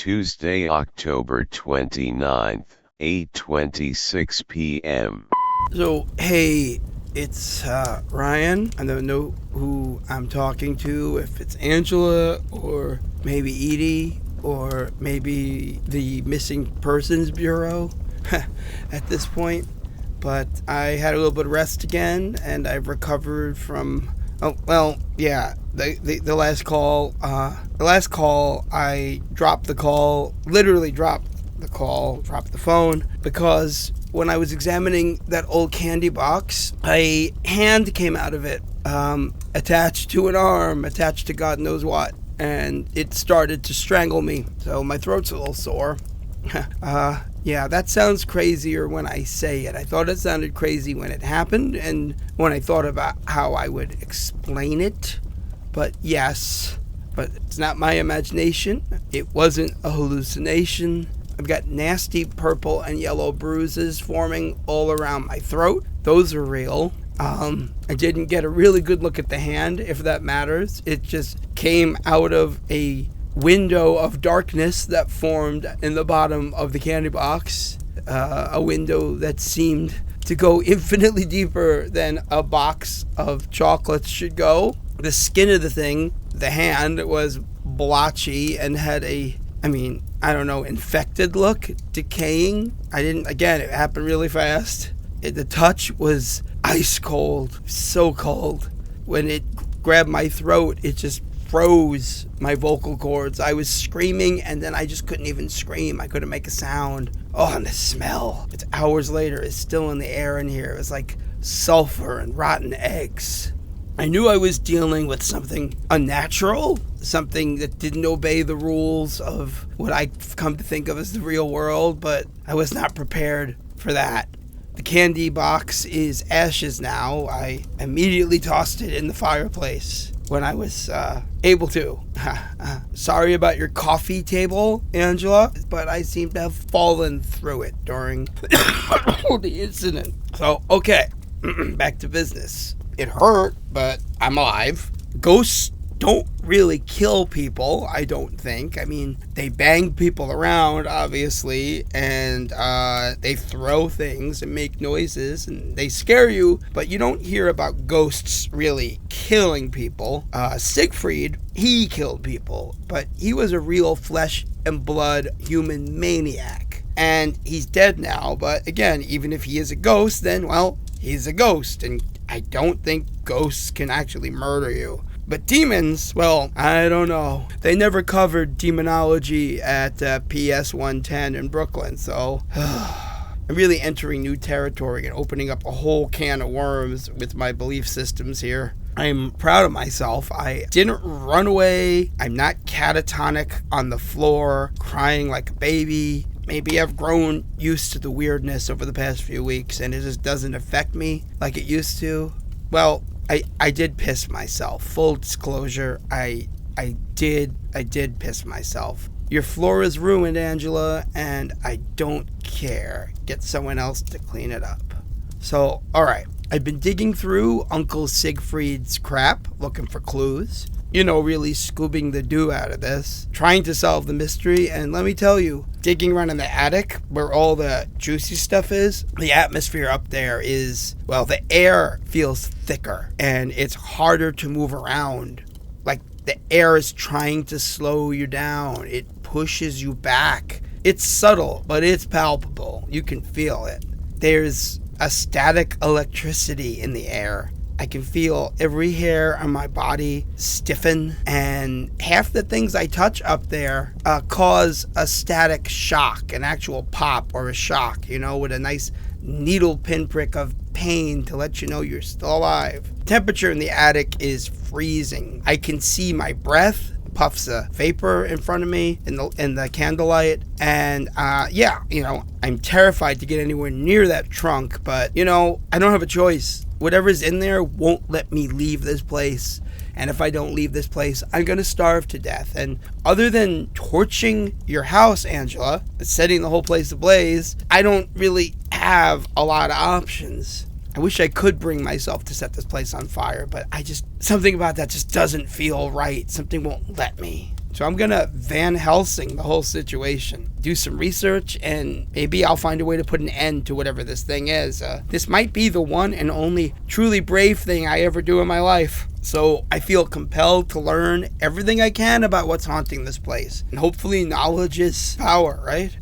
Tuesday, October 29th, 8:26 p.m. So, hey, it's Ryan. I don't know who I'm talking to, if it's Angela or maybe Edie or maybe the Missing Persons Bureau at this point. But I had a little bit of rest again, and I've recovered from... Oh, well, yeah, the last call, I dropped the call, literally dropped the phone, because when I was examining that old candy box, a hand came out of it, attached to an arm, attached to God knows what, and it started to strangle me, so my throat's a little sore. Yeah, that sounds crazier when I say it. I thought it sounded crazy when it happened and when I thought about how I would explain it. But yes, but it's not my imagination. It wasn't a hallucination. I've got nasty purple and yellow bruises forming all around my throat. Those are real. I didn't get a really good look at the hand, if that matters. It just came out of a window of darkness that formed in the bottom of the candy box, a window that seemed to go infinitely deeper than a box of chocolates should go. The skin of the thing, the hand, was blotchy and had infected look, decaying. It happened really fast. The touch was ice cold, so cold. When it grabbed my throat, it just froze my vocal cords. I was screaming and then I just couldn't even scream. I couldn't make a sound. Oh, and the smell. It's hours later. It's still in the air in here. It was like sulfur and rotten eggs. I knew I was dealing with something unnatural, something that didn't obey the rules of what I've come to think of as the real world, but I was not prepared for that. The candy box is ashes now. I immediately tossed it in the fireplace when I was able to. Sorry about your coffee table, Angela, but I seem to have fallen through it during the incident. So, okay, back to business. It hurt, but I'm alive. Ghosts don't really kill people, I don't think. I mean, they bang people around, obviously, and they throw things and make noises, and they scare you, but you don't hear about ghosts really killing people. Siegfried, he killed people, but he was a real flesh and blood human maniac, and he's dead now. But again, even if he is a ghost, then, well, he's a ghost, and I don't think ghosts can actually murder you. But demons, well, I don't know. They never covered demonology at PS 110 in Brooklyn, so I'm really entering new territory and opening up a whole can of worms with my belief systems here. I'm proud of myself. I didn't run away. I'm not catatonic on the floor, crying like a baby. Maybe I've grown used to the weirdness over the past few weeks and it just doesn't affect me like it used to. Well, I did piss myself. Full disclosure, I did piss myself. Your floor is ruined, Angela, and I don't care. Get someone else to clean it up. So, alright. I've been digging through Uncle Siegfried's crap, looking for clues. Really scooping the dew out of this. Trying to solve the mystery, and let me tell you, digging around in the attic, where all the juicy stuff is, the atmosphere up there is, well, the air feels thicker, and it's harder to move around. Like, the air is trying to slow you down. It pushes you back. It's subtle, but it's palpable. You can feel it. There's a static electricity in the air. I can feel every hair on my body stiffen, and half the things I touch up there cause a static shock, an actual pop or a shock, with a nice needle pinprick of pain to let you know you're still alive. Temperature in the attic is freezing. I can see my breath, puffs of vapor in front of me in the candlelight, and I'm terrified to get anywhere near that trunk, but I don't have a choice. Whatever's in there won't let me leave this place. And if I don't leave this place, I'm going to starve to death. And other than torching your house, Angela, setting the whole place ablaze, I don't really have a lot of options. I wish I could bring myself to set this place on fire, but something about that just doesn't feel right. Something won't let me. So I'm gonna Van Helsing the whole situation, do some research, and maybe I'll find a way to put an end to whatever this thing is. This might be the one and only truly brave thing I ever do in my life. So I feel compelled to learn everything I can about what's haunting this place. And hopefully knowledge is power, right?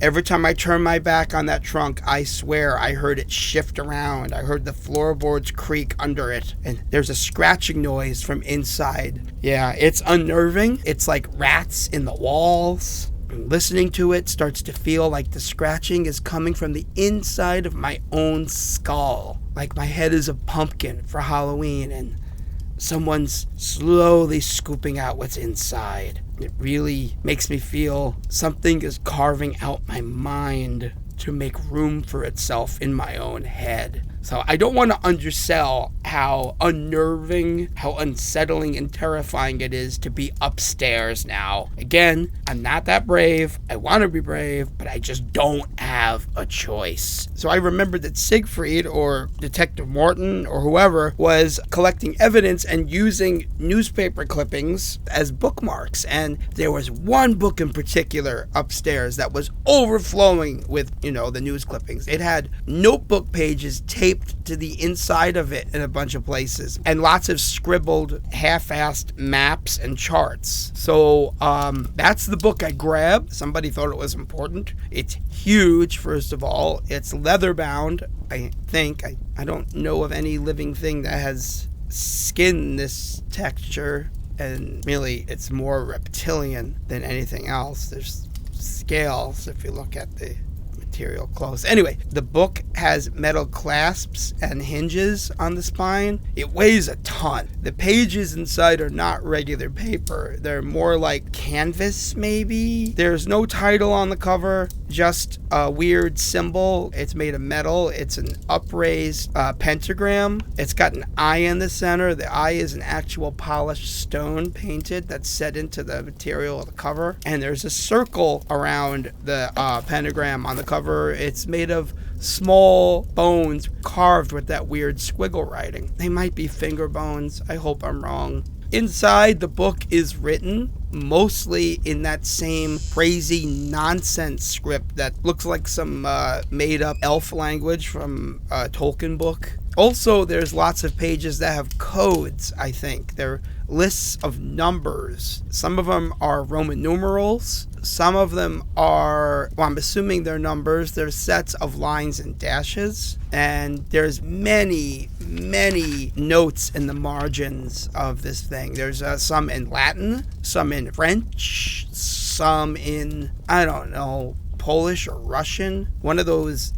Every time I turn my back on that trunk, I swear I heard it shift around. I heard the floorboards creak under it. And there's a scratching noise from inside. Yeah, it's unnerving. It's like rats in the walls. Listening to it starts to feel like the scratching is coming from the inside of my own skull. Like my head is a pumpkin for Halloween and someone's slowly scooping out what's inside. It really makes me feel something is carving out my mind to make room for itself in my own head. So I don't want to undersell how unnerving, how unsettling and terrifying it is to be upstairs now. Again, I'm not that brave. I want to be brave, but I just don't have a choice. So I remembered that Siegfried or Detective Morton or whoever was collecting evidence and using newspaper clippings as bookmarks. And there was one book in particular upstairs that was overflowing with, the news clippings. It had notebook pages taped to the inside of it in a bunch of places and lots of scribbled half-assed maps and charts. So that's the book I grabbed. Somebody thought it was important. It's huge, first of all. It's leather bound, I think. I don't know of any living thing that has skin this texture, and really it's more reptilian than anything else. There's scales if you look at the material close. Anyway, the book has metal clasps and hinges on the spine. It weighs a ton. The pages inside are not regular paper. They're more like canvas, maybe. There's no title on the cover, just a weird symbol. It's made of metal. It's an upraised pentagram. It's got an eye in the center. The eye is an actual polished stone painted that's set into the material of the cover. And there's a circle around the pentagram on the cover. It's made of small bones carved with that weird squiggle writing. They might be finger bones. I hope I'm wrong. Inside, the book is written mostly in that same crazy nonsense script that looks like some made-up elf language from a Tolkien book. Also, there's lots of pages that have codes, I think. They're lists of numbers. Some of them are Roman numerals. Some of them are, I'm assuming they're numbers. They're sets of lines and dashes. And there's many, many notes in the margins of this thing. There's some in Latin, some in French, some in, Polish or Russian. One of those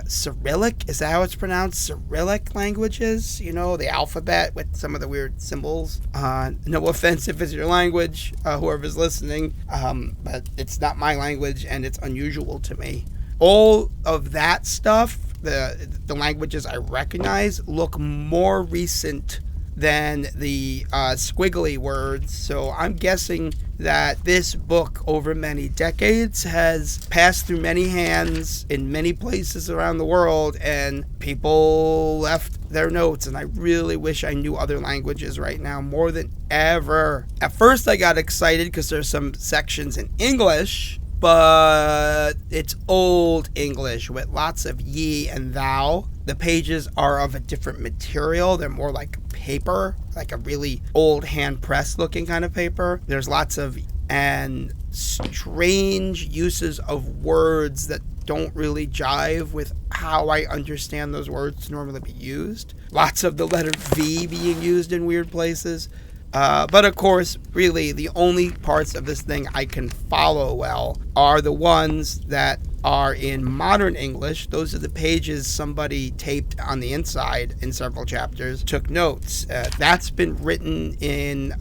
Cyrillic, is that how it's pronounced? Cyrillic languages, the alphabet with some of the weird symbols. No offense if it's your language, whoever's listening, but it's not my language and it's unusual to me. All of that stuff, the languages I recognize, look more recent than the squiggly words. So I'm guessing that this book over many decades has passed through many hands in many places around the world, and people left their notes. And I really wish I knew other languages right now more than ever. At first I got excited because there's some sections in English, but it's old English with lots of ye and thou. The pages are of a different material. They're more like paper, like a really old hand press looking kind of paper. There's lots of and strange uses of words that don't really jive with how I understand those words to normally be used. Lots of the letter V being used in weird places. But of course, really, the only parts of this thing I can follow well are the ones that are in modern English. Those are the pages somebody taped on the inside in several chapters, took notes. That's been written in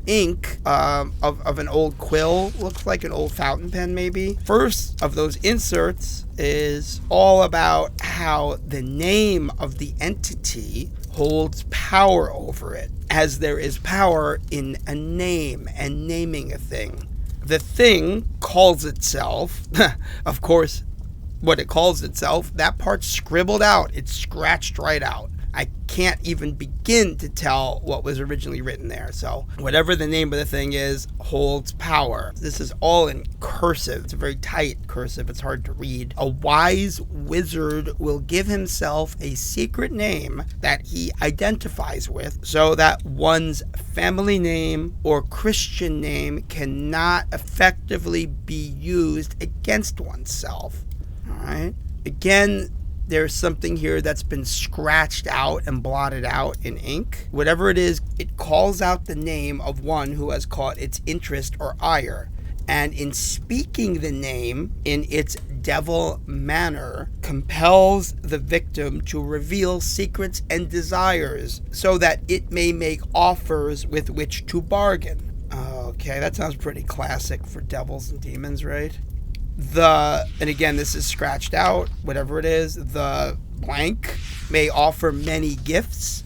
ink of an old quill, looks like an old fountain pen maybe. First of those inserts is all about how the name of the entity holds power over it, as there is power in a name and naming a thing. The thing calls itself, of course, what it calls itself, that part's scribbled out. It's scratched right out. I can't even begin to tell what was originally written there. So whatever the name of the thing is holds power. This is all in cursive. It's a very tight cursive. It's hard to read. A wise wizard will give himself a secret name that he identifies with so that one's family name or Christian name cannot effectively be used against oneself. All right. Again, there's something here that's been scratched out and blotted out in ink. Whatever it is, it calls out the name of one who has caught its interest or ire. And in speaking the name in its devil manner, compels the victim to reveal secrets and desires so that it may make offers with which to bargain. Okay, that sounds pretty classic for devils and demons, right? And again, this is scratched out, whatever it is, the blank may offer many gifts,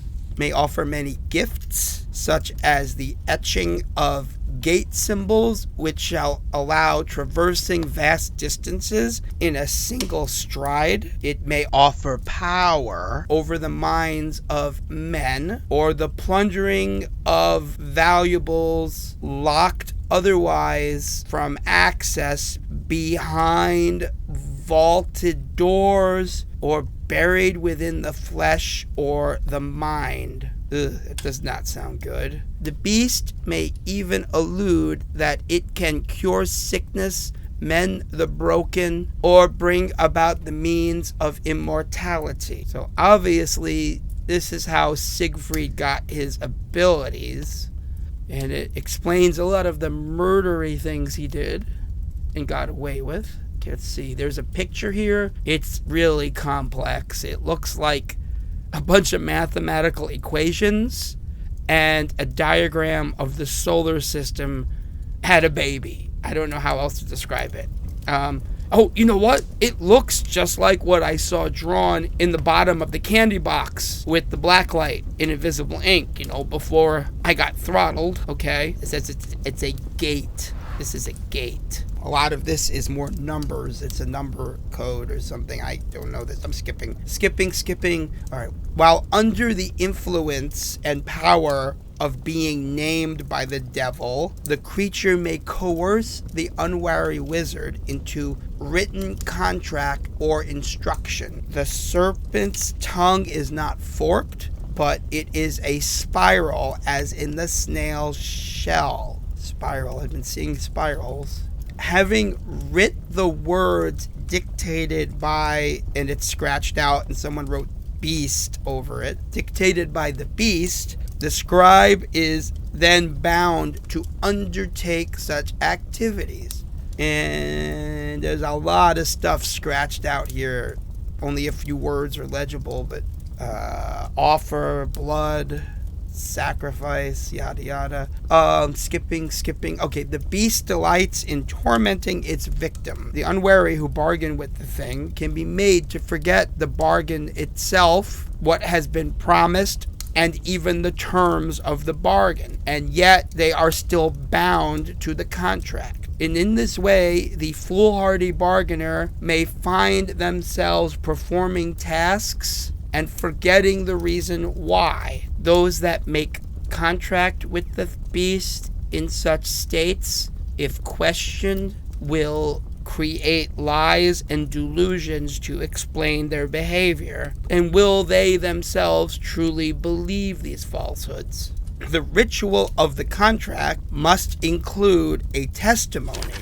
such as the etching of gate symbols, which shall allow traversing vast distances in a single stride. It may offer power over the minds of men, or the plundering of valuables locked otherwise from access behind vaulted doors, or buried within the flesh or the mind. It does not sound good. The beast may even allude that it can cure sickness, mend the broken, or bring about the means of immortality. So obviously, this is how Siegfried got his abilities, and it explains a lot of the murdery things he did and got away with. Okay, let's see. There's a picture here. It's really complex. It looks like a bunch of mathematical equations and a diagram of the solar system had a baby. I don't know how else to describe it. Oh, you know what? It looks just like what I saw drawn in the bottom of the candy box with the black light in invisible ink, before I got throttled, okay? It says it's a gate. This is a gate. A lot of this is more numbers. It's a number code or something. I don't know this. I'm skipping. All right. While under the influence and power of being named by the devil, the creature may coerce the unwary wizard into written contract or instruction. The serpent's tongue is not forked, but it is a spiral, as in the snail's shell. Spiral. I've been seeing spirals. Having writ the words dictated by, and it's scratched out and someone wrote beast over it, dictated by the beast, the scribe is then bound to undertake such activities. And there's a lot of stuff scratched out here. Only a few words are legible, but offer, blood, sacrifice, yada yada. Skipping. Okay, the beast delights in tormenting its victim. The unwary who bargain with the thing can be made to forget the bargain itself, what has been promised, and even the terms of the bargain, and yet they are still bound to the contract. And in this way, the foolhardy bargainer may find themselves performing tasks and forgetting the reason why. Those that make contract with the beast in such states, if questioned, will create lies and delusions to explain their behavior. And will they themselves truly believe these falsehoods? The ritual of the contract must include a testimony.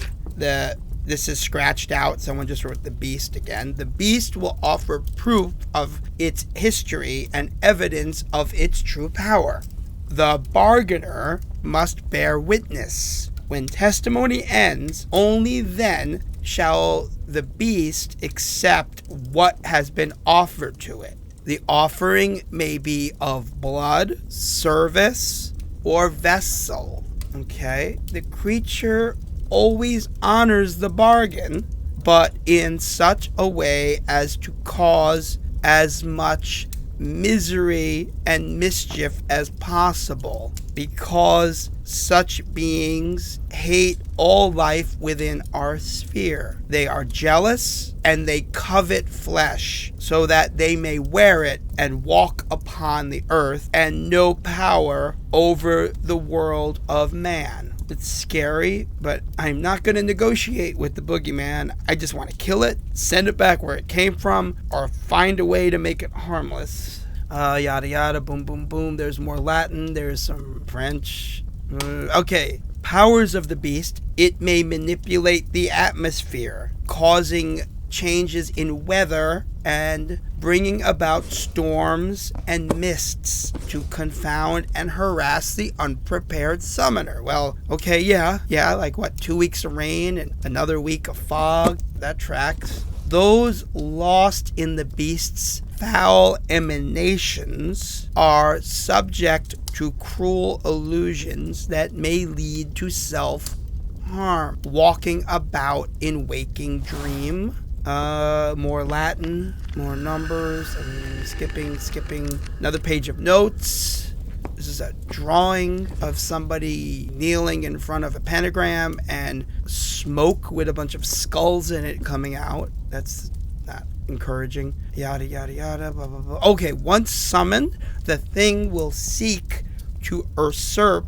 This is scratched out. Someone just wrote the beast again. The beast will offer proof of its history and evidence of its true power. The bargainer must bear witness. When testimony ends, only then shall the beast accept what has been offered to it. The offering may be of blood, service, or vessel. Okay? The creature always honors the bargain, but in such a way as to cause as much misery and mischief as possible. because such beings hate all life within our sphere. They are jealous and they covet flesh so that they may wear it and walk upon the earth and know power over the world of man. It's scary, but I'm not going to negotiate with the boogeyman. I just want to kill it, send it back where it came from, or find a way to make it harmless. Yada yada, boom boom boom. There's more Latin, there's some French. Okay, powers of the beast. It may manipulate the atmosphere, causing changes in weather and bringing about storms and mists to confound and harass the unprepared summoner. Well, okay, yeah, like what, 2 weeks of rain and another week of fog? That tracks. Those lost in the beast's foul emanations are subject to cruel illusions that may lead to self-harm. Walking about in waking dream. More Latin, more numbers. I'm skipping. Another page of notes. This is a drawing of somebody kneeling in front of a pentagram and smoke with a bunch of skulls in it coming out. That's not encouraging. Yada, yada, yada, blah, blah, blah. Okay, once summoned, the thing will seek to usurp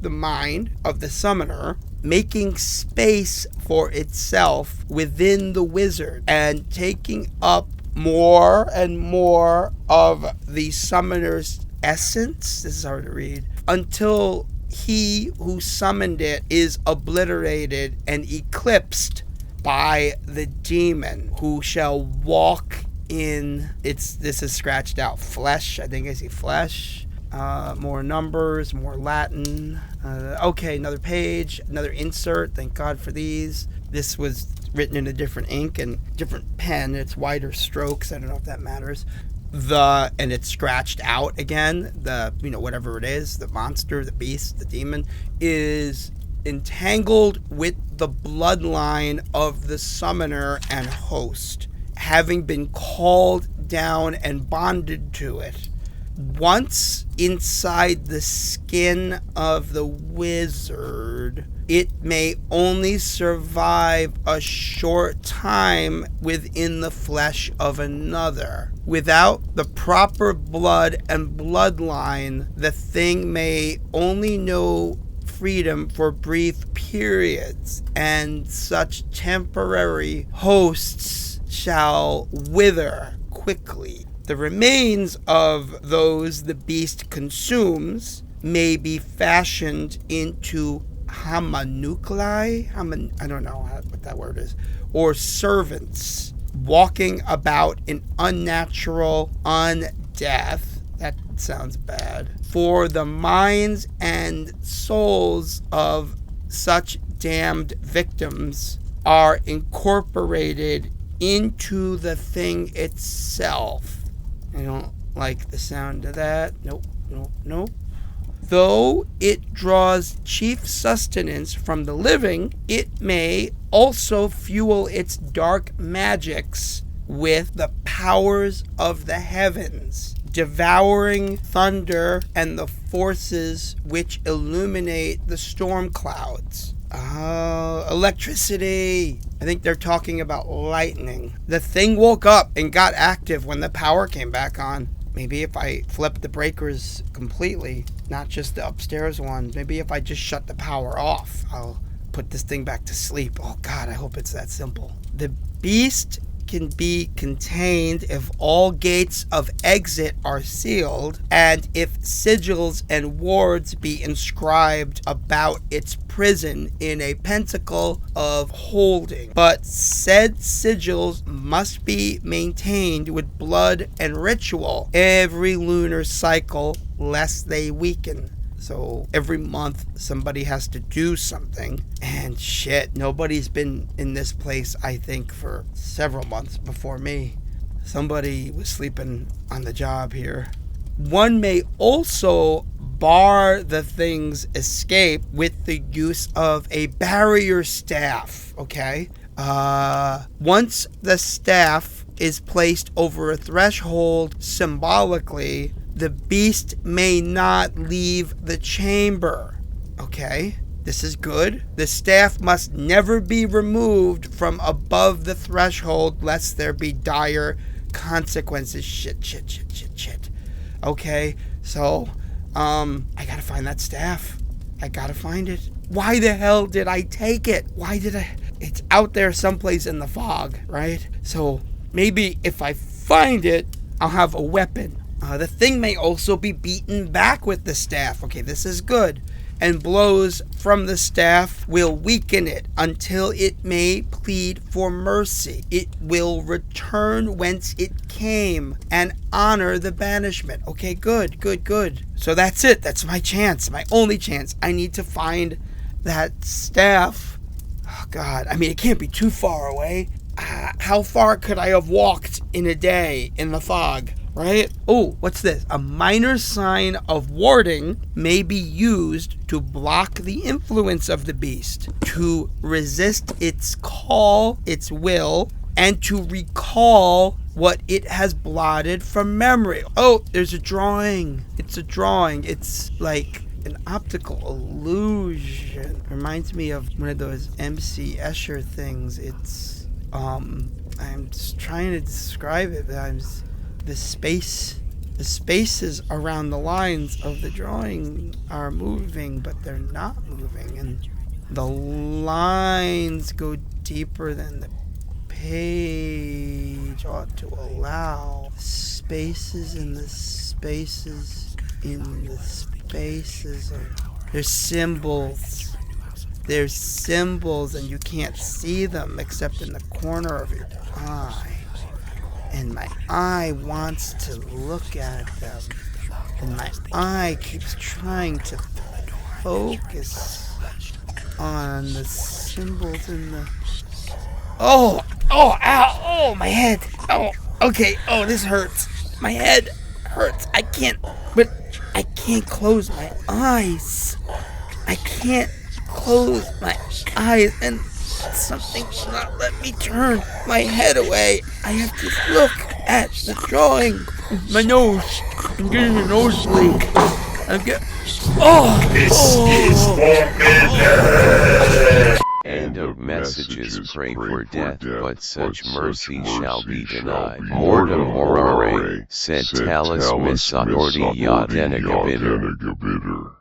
the mind of the summoner, making space for itself within the wizard and taking up more and more of the summoner's essence. This is hard to read. Until he who summoned it is obliterated and eclipsed by the demon, who shall walk in this is scratched out, flesh. I think I see flesh. More numbers, more Latin. Okay, another page, another insert. Thank God for these. This was written in a different ink and different pen. It's wider strokes. I don't know if that matters. And it's scratched out again. Whatever it is, the monster, the beast, the demon, is entangled with the bloodline of the summoner and host, having been called down and bonded to it. Once inside the skin of the wizard, it may only survive a short time within the flesh of another. Without the proper blood and bloodline, the thing may only know freedom for brief periods, and such temporary hosts shall wither quickly. The remains of those the beast consumes may be fashioned into homunculi, I don't know what that word is, or servants, walking about in unnatural undeath. That sounds bad. For the minds and souls of such damned victims are incorporated into the thing itself. I don't like the sound of that. Nope. Though it draws chief sustenance from the living, it may also fuel its dark magics with the powers of the heavens, devouring thunder and the forces which illuminate the storm clouds. Electricity. I think they're talking about lightning. The thing woke up and got active when the power came back on. Maybe if I flip the breakers completely, not just the upstairs one, maybe if I just shut the power off, I'll put this thing back to sleep. Oh God, I hope it's that simple. The beast can be contained if all gates of exit are sealed, and if sigils and wards be inscribed about its prison in a pentacle of holding. But said sigils must be maintained with blood and ritual every lunar cycle, lest they weaken. So every month somebody has to do something, and shit, nobody's been in this place, I think, for several months before me. Somebody was sleeping on the job here. One may also bar the thing's escape with the use of a barrier staff, okay? Once the staff is placed over a threshold symbolically, The beast may not leave the chamber. Okay, this is good. The staff must never be removed from above the threshold lest there be dire consequences. Shit. Okay, so, I gotta find that staff. I gotta find it. Why the hell did I take it? It's out there someplace in the fog, right? So, maybe if I find it, I'll have a weapon. The thing may also be beaten back with the staff. Okay, this is good. And blows from the staff will weaken it until it may plead for mercy. It will return whence it came and honor the banishment. Okay, good. So that's it. That's my chance. My only chance. I need to find that staff. Oh, God. I mean, it can't be too far away. How far could I have walked in a day in the fog? Right? Oh, what's this? A minor sign of warding may be used to block the influence of the beast, to resist its call, its will, and to recall what it has blotted from memory. Oh, there's a drawing. It's a drawing. It's like an optical illusion. Reminds me of one of those MC Escher things. It's, I'm just trying to describe it, but the spaces around the lines of the drawing are moving, but they're not moving, and the lines go deeper than the page ought to allow. Spaces in the spaces in the spaces. There's symbols. There's symbols, and you can't see them except in the corner of your eye. And my eye wants to look at them. And my eye keeps trying to focus on the symbols in the... Oh, ow, oh, my head. Oh, okay, oh, this hurts. My head hurts. I can't close my eyes. I can't close my eyes, and something will not let me turn my head away. I have to look at the drawing. My nose. I'm getting a nosebleed. End of messages. Pray for death, but such mercy shall be denied. Mortem horare, sed talis misordia denegabiter.